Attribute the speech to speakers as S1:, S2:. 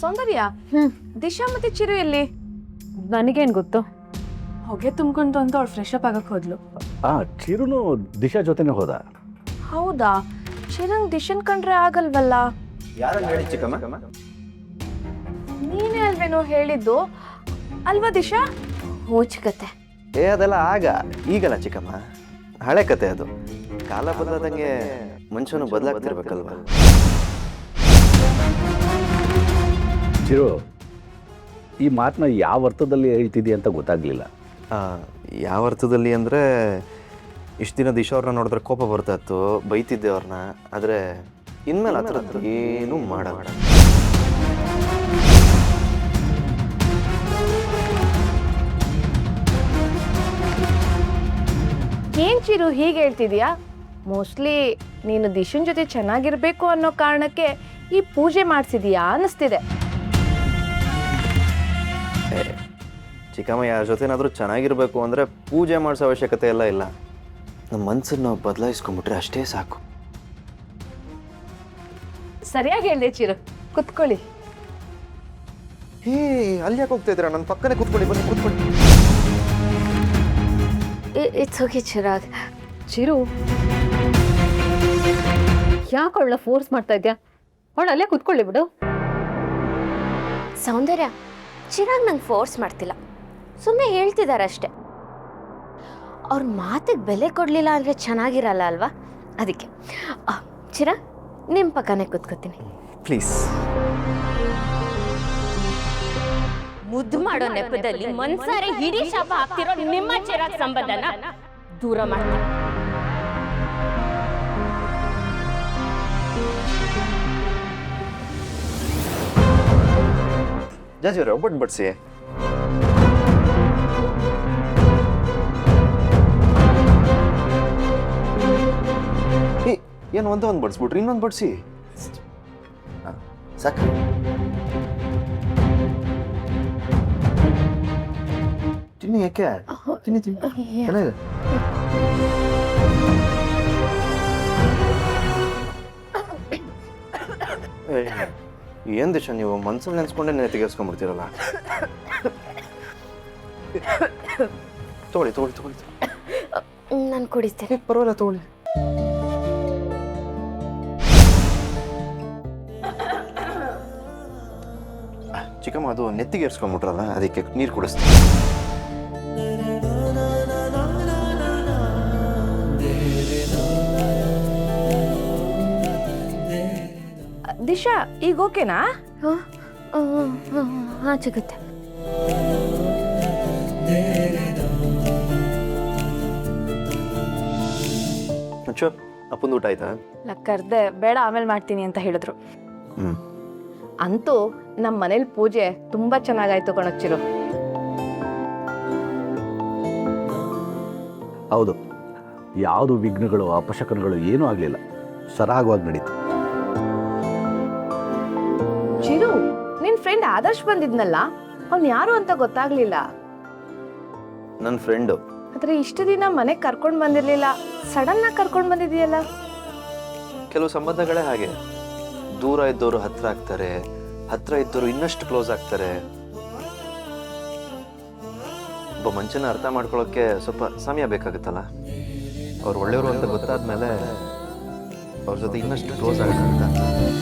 S1: ಸೌಂದರ್ಯ, ದಿಶಾ ಮತ್ತೆ ಚಿರು ಎಲ್ಲಿ?
S2: ನನಗೇನು ಗೊತ್ತು?
S1: ಹೊಗೆ ತುಂಬ್ಕೊಂಡು ಅಂತ ಅವ್ಳು ಫ್ರೆಶ್ ಅಪ್ ಆಗಕ್ಕೆ ಹೋದ್ಲು.
S3: ಚಿರುನು ದಿಶಾ ಜೊತೆನೆ ಹೋದ.
S1: ಹೌದಾ? ಚಿರಂಗ್ ದಿಶನ್ ಕಂಡ್ರೆ ಆಗಲ್ವಲ್ಲ?
S4: ಯಾರನ್ನ ಹೇಳಿ ಚಿಕ್ಕಮ್ಮ?
S1: ನೀನೇ ಅಲ್ವೇನೋ ಹೇಳಿದ್ದು ಅಲ್ವಾ ದಿಶಾ?
S2: ಹೋಚ್ಕತೆ.
S4: ಅದೆಲ್ಲ ಈಗಲ್ಲ ಚಿಕ್ಕಮ್ಮ, ಹಳೆ ಕತೆ ಅದು. ಕಾಲ ಬದಲಾದಂಗೆ ಮನುಷ್ಯನು ಬದಲಾಗ್ತಿರ್ಬೇಕಲ್ವಾ?
S3: ಚಿರು, ಈ ಮಾತನ್ನ ಯಾವ ಅರ್ಥದಲ್ಲಿ ಹೇಳ್ತಿದ್ಯಾ ಅಂತ ಗೊತ್ತಾಗ್ಲಿಲ್ಲ.
S4: ಯಾವ ಅರ್ಥದಲ್ಲಿ ಅಂದರೆ, ಇಷ್ಟು ದಿನ ದಿಶಾ ಅವ್ರನ್ನ ನೋಡಿದ್ರೆ ಕೋಪ ಬರ್ತಾ ಇತ್ತು, ಬೈತಿದ್ದೆ ಅವ್ರನ್ನ. ಆದರೆ ಇನ್ಮೇಲೆ ಆ ಥರದ್ದು ಏನೂ ಮಾಡಬೇಡ.
S1: ಏನ್ ಚಿರು ಹೀಗೆ ಹೇಳ್ತಿದ್ಯಾ? ಮೋಸ್ಟ್ಲಿ ನೀನು ದಿಶನ್ ಜೊತೆ ಚೆನ್ನಾಗಿರ್ಬೇಕು ಅನ್ನೋ ಕಾರಣಕ್ಕೆ ಈ ಪೂಜೆ ಮಾಡಿಸಿದೀಯಾ ಅನ್ನಿಸ್ತಿದೆ.
S4: ಚಿಕ್ಕಮ್ಮ ಯಾರ ಜೊತೆನಾದರೂ ಚೆನ್ನಾಗಿರ್ಬೇಕು ಅಂದರೆ ಪೂಜೆ ಮಾಡಿಸೋ ಅವಶ್ಯಕತೆ ಎಲ್ಲ ಇಲ್ಲ. ನಮ್ಮ ಮನ್ಸನ್ನು ನಾವು ಬದಲಾಯಿಸ್ಕೊಂಡ್ಬಿಟ್ರೆ ಅಷ್ಟೇ ಸಾಕು.
S1: ಸರಿಯಾಗಿ ಹೇಳ್ದೆ ಚಿರು, ಕುತ್ಕೊಳ್ಳಿ.
S4: ಅಲ್ಲಿ ಯಾಕೆ ಹೋಗ್ತಾ ಇದ್ದೀರಾ? ನನ್ನ ಪಕ್ಕನೇ ಕೂತ್ಕೊಳ್ಳಿ, ಬನ್ನಿ ಕೂತ್ಕೊಳ್ಳಿ.
S2: It's okay Chirag. ಚಿರು, ಯಾಕೆ ಅವಳ ಫೋರ್ಸ್ ಮಾಡ್ತಾ ಇದ್ಯಾ? ಅವಳು ಅಲ್ಲೇ ಕುತ್ಕೊಳ್ಳಿ ಬಿಡು.
S5: ಸೌಂದರ್ಯ, ಚಿರಾಗ್ ನಂಗೆ ಫೋರ್ಸ್ ಮಾಡ್ತಿಲ್ಲ, ಸುಮ್ಮನೆ ಹೇಳ್ತಿದ್ದಾರೆ ಅಷ್ಟೆ. ಅವ್ರ ಮಾತಿಗೆ ಬೆಲೆ ಕೊಡಲಿಲ್ಲ ಅಂದರೆ ಚೆನ್ನಾಗಿರಲ್ಲ ಅಲ್ವಾ? ಅದಕ್ಕೆ ಚಿರಾಗ್ ನಿಮ್ಮ ಪಕ್ಕನೇ ಕೂತ್ಕೋತೀನಿ
S4: ಪ್ಲೀಸ್.
S5: ಮುದ್ದು ಮಾಡೋ ನೆಪದಲ್ಲಿ ಮನ್ಸಾರೆ ಹಿಡಿ ಶಾಪ ಹಾಕ್ತಿರೋ ನಿಮ್ಮ ಚಿರಾಗ್ ಸಂಬಂಧನ ದೂರ ಮಾಡ್ತೀನಿ.
S4: ಜಾಜಿ ಅವರೇ, ಒಬ್ಬಟ್ಟು ಬಡಿಸಿ. ಏನು ಒಂದೇ ಒಂದು ಬಡಿಸ್ಬಿಟ್ರಿ, ಇನ್ನೊಂದು ಬಡಿಸಿ ಸಾಕು. ತಿನ್ನಿ, ಯಾಕೆ ತಿನ್ನಿ ತಿನ್ನಿ, ಚೆನ್ನಾಗಿದೆ. ಏನ್ ದಿಶಾ, ನೀವು ಮನ್ಸಲ್ಲಿ ನೆನ್ಸ್ಕೊಂಡೆ ತೆಗೆಸ್ಕೊಂಡ್ಬಿಡ್ತೀರಲ್ಲ. ತಗೊಳ್ಳಿ ತಗೊಳ್ಳಿ ತಗೊಳ್ಳಿ.
S5: ನಾನು ಕುಡಿಸ್ತೇನೆ.
S4: ಪರವಾಗಿಲ್ಲ, ತಗೊಳ್ಳಿ. ಚಿಕ್ಕಮ್ಮ, ಅದು ನೆತ್ತಿಗೆ ಏರ್ಸ್ಕೊಂಡ್ಬಿಟ್ರಲ್ಲ, ಅದಕ್ಕೆ ನೀರು ಕುಡಿಸ್ತೀನಿ.
S1: ದಿಶಾ, ಈಗ ಓಕೆನಾ?
S5: ಹಾಂ ಸಿಗುತ್ತೆ.
S4: ಅಪ್ಪಂದು ಊಟ ಆಯ್ತಾ?
S1: ಕರ್ದೆ, ಬೇಡ ಆಮೇಲೆ ಮಾಡ್ತೀನಿ ಅಂತ ಹೇಳಿದ್ರು. ಅಂತೂ ನಮ್ಮ ಮನೇಲಿ ಪೂಜೆ ತುಂಬಾ ಚೆನ್ನಾಗಾಯ್ತು ಕಣಚ್ಚಿರು.
S3: ಹೌದು, ಯಾವುದು ವಿಘ್ನಗಳು ಅಪಶಕನಗಳು ಏನೂ ಆಗಲಿಲ್ಲ, ಸರಾಗವಾಗಿ ನಡೀತು.
S1: ಚಿರು, ನಿನ್ ಫ್ರೆಂಡ್ ಆದರ್ಶ್ ಬಂದಿದ್ನಲ್ಲ, ಅವ್ನು ಯಾರು ಅಂತ ಗೊತ್ತಾಗ್ಲಿಲ್ಲ.
S4: ನನ್ನ ಫ್ರೆಂಡು.
S1: ಆದ್ರೆ ಇಷ್ಟು ದಿನ ಮನೆಗೆ ಕರ್ಕೊಂಡು ಬಂದಿರ್ಲಿಲ್ಲ, ಸಡನ್ ಆಗಿ ಕರ್ಕೊಂಡು ಬಂದಿದೆಯಲ್ಲ.
S4: ಕೆಲವು ಸಂಬಂಧಗಳೇ ಹಾಗೆ, ದೂರ ಇದ್ದವರು ಹತ್ರ ಆಗ್ತಾರೆ, ಹತ್ರ ಇದ್ದವರು ಇನ್ನಷ್ಟು ಕ್ಲೋಸ್ ಆಗ್ತಾರೆ. ಒಬ್ಬ ಮನುಷ್ಯನ ಅರ್ಥ ಮಾಡ್ಕೊಳ್ಳೋಕೆ ಸ್ವಲ್ಪ ಸಮಯ ಬೇಕಾಗುತ್ತಲ್ಲ. ಅವ್ರು ಒಳ್ಳೆಯವರು ಅಂತ ಗೊತ್ತಾದ್ಮೇಲೆ ಅವ್ರ ಜೊತೆ ಇನ್ನಷ್ಟು ಕ್ಲೋಸ್ ಆಗೋಕ್ಕಾಗುತ್ತೆ.